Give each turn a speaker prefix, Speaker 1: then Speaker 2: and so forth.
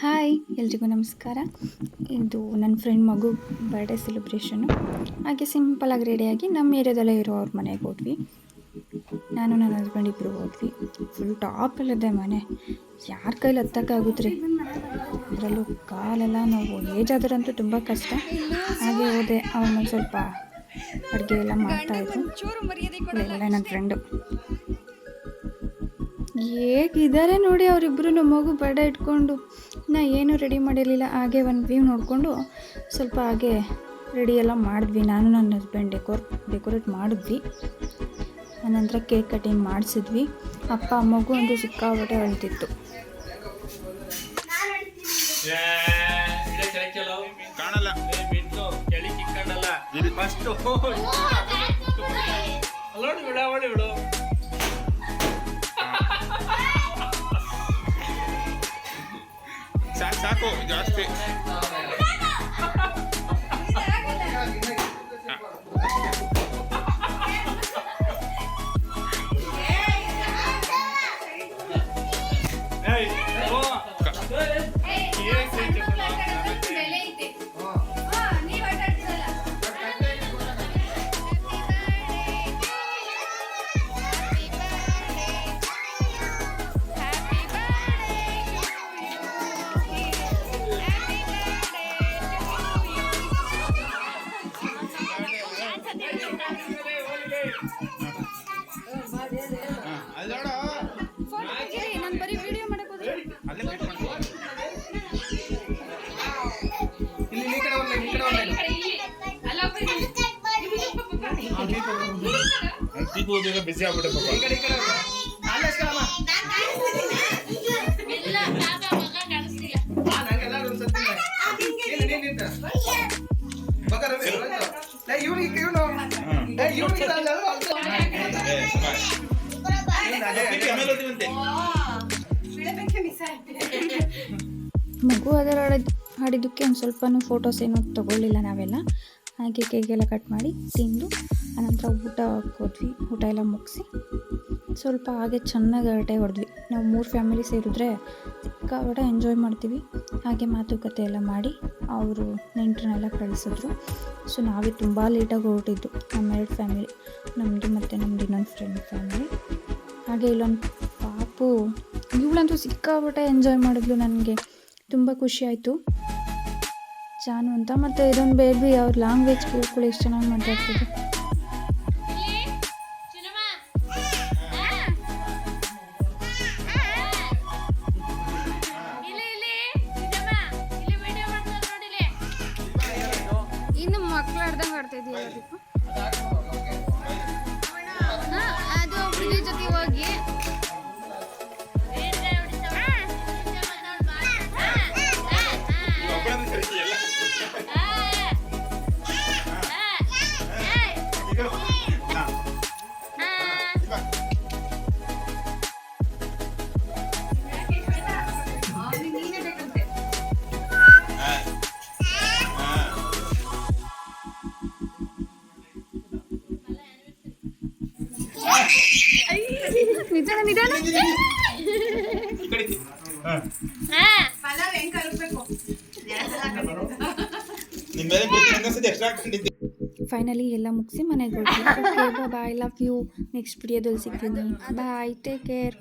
Speaker 1: Hi ಎಲ್ರಿಗೂ ನಮಸ್ಕಾರ. ಇದು ನನ್ನ ಫ್ರೆಂಡ್ ಮಗು ಬರ್ಡೇ ಸೆಲೆಬ್ರೇಷನ್ನು. ಹಾಗೆ ಸಿಂಪಲಾಗಿ ರೆಡಿಯಾಗಿ ನಮ್ಮ ಏರಿಯಾದಲ್ಲೇ ಇರೋ ಅವ್ರ ಮನೆಗೆ ಹೋದ್ವಿ. ನಾನು ನನ್ನ ಹಸ್ಬೆಂಡ್ ಇಬ್ಬರು ಹೋದ್ವಿ. ಫುಲ್ ಟಾಪಲ್ಲಿದೆ ಮನೆ, ಯಾರ ಕೈಲಿ ಹತ್ತಕ್ಕಾಗುತ್ತೆ. ಅದರಲ್ಲೂ ಕಾಲೆಲ್ಲ ನೋವು, ಏಜ್ ಆದ್ರಂತೂ ತುಂಬ ಕಷ್ಟ. ಹಾಗೆ ಹೋದೆ, ಅವನು ಸ್ವಲ್ಪ ಅಡುಗೆ ಎಲ್ಲ ಮಾಡ್ತಾಯಿದ್ರು. ಎಲ್ಲ ನನ್ನ ಫ್ರೆಂಡು ಹೇಗಿದ್ದಾರೆ ನೋಡಿ ಅವರಿಬ್ಬರು. ಮಗು ಬರ್ಡೇ ಇಟ್ಕೊಂಡು ನಾ ಏನೂ ರೆಡಿ ಮಾಡಿರಲಿಲ್ಲ. ಹಾಗೆ ಒಂದು ವ್ಯೂ ನೋಡಿಕೊಂಡು ಸ್ವಲ್ಪ ಹಾಗೆ ರೆಡಿ ಎಲ್ಲ ಮಾಡಿದ್ವಿ. ನಾನು ನನ್ನ ಹಸ್ಬೆಂಡ್ ಡೆಕೋರೇಟ್ ಮಾಡಿದ್ವಿ. ಆನಂತರ ಕೇಕ್ ಕಟಿಂಗ್ ಮಾಡಿಸಿದ್ವಿ. ಅಪ್ಪ ಮಗು ಒಂದು ಸಿಕ್ಕಾಪಟ್ಟೆ ಅಳ್ತಿತ್ತು.
Speaker 2: ಸಾಕು ಜಾಸ್ತಿ. ಬಿಸಿ ಆಗ್ಬಿಟ್ಟೆ
Speaker 1: ಮಗು ಅದರ ಆಡಿದ್ದಕ್ಕೆ ಒಂದು ಸ್ವಲ್ಪ ಫೋಟೋಸ್ ಏನೂ ತೊಗೊಳ್ಳಿಲ್ಲ ನಾವೆಲ್ಲ. ಹಾಗೆ ಕೇಕೆಲ್ಲ ಕಟ್ ಮಾಡಿ ತಿಂದು ಆನಂತರ ಊಟ ಹೋದ್ವಿ. ಊಟ ಎಲ್ಲ ಮುಗಿಸಿ ಸ್ವಲ್ಪ ಹಾಗೆ ಚೆನ್ನಾಗಿ ಹರಟೆ ಹೊಡೆದ್ವಿ. ನಾವು 3 ಫ್ಯಾಮಿಲಿ ಸೇರಿದ್ರೆ ಸಿಕ್ಕಾಪಟ್ಟೆ ಎಂಜಾಯ್ ಮಾಡ್ತೀವಿ. ಹಾಗೆ ಮಾತುಕತೆ ಎಲ್ಲ ಮಾಡಿ ಅವರು ನೆಂಟರನ್ನೆಲ್ಲ ಕಳಿಸಿದ್ರು. ಸೊ ನಾವೇ ತುಂಬ ಲೇಟಾಗಿ ಹೊರಟಿದ್ದು, ನಮ್ಮ 2 ಫ್ಯಾಮಿಲಿ, ನಮ್ಮದು ಮತ್ತು ನಮ್ಮದು ಇನ್ನೊಂದು ಫ್ರೆಂಡ್ ಫ್ಯಾಮಿಲಿ. ಹಾಗೆ ಇಲ್ಲೊಂದು ಪಾಪು, ಇವಳಂತೂ ಸಿಕ್ಕಾಪಟ್ಟೆ ಎಂಜಾಯ್ ಮಾಡಿದ್ಲು. ನನಗೆ ತುಂಬ ಖುಷಿ ಆಯಿತು. ಜಾನು ಅಂತ. ಮತ್ತು ಇದೊಂದು ಬೇಬಿ, ಅವ್ರ ಲ್ಯಾಂಗ್ವೇಜ್ ಕೇಳ್ಕೊಳ್ಳಿ ಎಷ್ಟು ಚೆನ್ನಾಗಿ ಮಾತಾಡ್ತಿದ್ರು. ಇನ್ನು ಮಕ್ಕಳು ಆಡ್ದಂಗೆ ಆಡ್ತಾ ಇದೆಯಲ್ಲ ದೀಪ. ಅದು ಹುಡುಗಿ ಜೊತೆ ಹೋಗಿ ನಿಧಾನ ಫೈನಲಿ ಎಲ್ಲ ಮುಗಿಸಿ ಮನೆಗೆ ಹೋಗ್ತೀನಿ. Okay bye, love you. Next ವಿಡಿಯೋದಲ್ಲಿ ಸಿಗ್ತೀನಿ. Bye, take care.